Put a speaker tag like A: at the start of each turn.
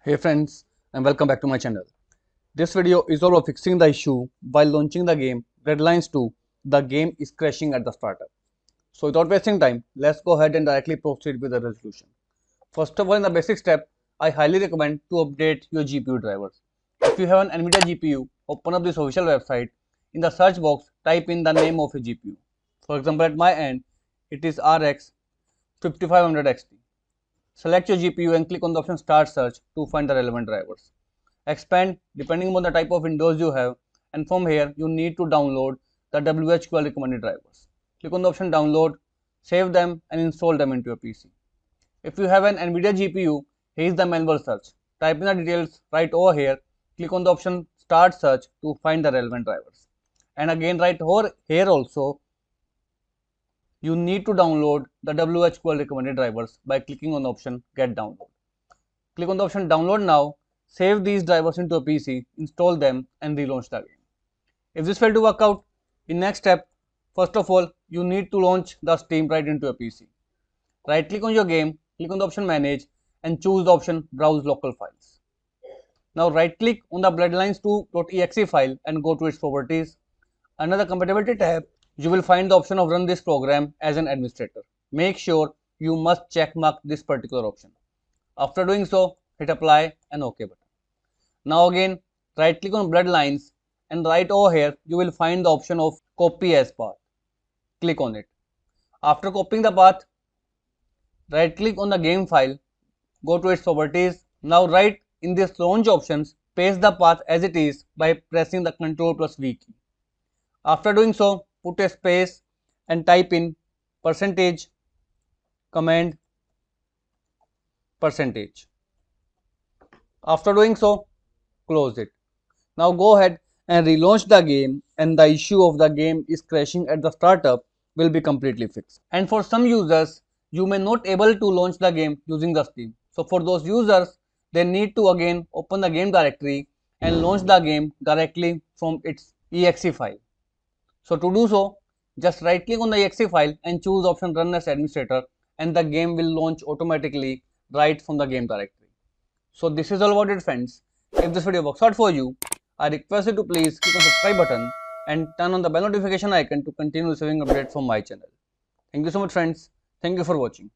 A: Hey friends, and welcome back to my channel. This video is all about fixing the issue while launching the game Bloodlines 2. The game is crashing at the startup. So without wasting time, let's go ahead and directly proceed with the resolution. First of all, in the basic step, I highly recommend to update your GPU drivers. If you have an NVIDIA GPU, open up this official website. In the search box, type in the name of your GPU. For example, at my end, it is RX 5500 XT. Select your GPU and click on the option Start Search to find the relevant drivers. Expand depending on the type of Windows you have, and from here you need to download the WHQL recommended drivers. Click on the option Download, save them and install them into your PC. If you have an NVIDIA GPU, here is the manual search. Type in the details right over here, click on the option Start Search to find the relevant drivers. And again right over here also, you need to download the WHQL recommended drivers by clicking on the option Get Download. Click on the option Download now, save these drivers into a PC, install them and relaunch the game. If this failed to work out, in next step, first of all, you need to launch the Steam right into a PC. Right click on your game, click on the option Manage and choose the option Browse Local Files. Now right click on the Bloodlines2.exe file and go to its properties. Under the compatibility tab, you will find the option of run this program as an administrator. Make sure you must check mark this particular option. After doing so, hit apply and OK button. Now again, right click on Bloodlines and right over here you will find the option of copy as path. Click on it. After copying the path, right click on the game file, go to its properties. Now right in this launch options, paste the path as it is by pressing the Ctrl+V key. After doing so, put a space and type in percentage command percentage. After doing so, close it. Now go ahead and relaunch the game and the issue of the game is crashing at the startup will be completely fixed. And for some users, you may not able to launch the game using the Steam. So for those users, they need to again open the game directory and launch the game directly from its exe file. So to do so, just right click on the exe file and choose option Run as administrator and the game will launch automatically right from the game directory. So this is all about it friends. If this video works out for you, I request you to please click on subscribe button and turn on the bell notification icon to continue receiving updates from my channel. Thank you so much friends. Thank you for watching.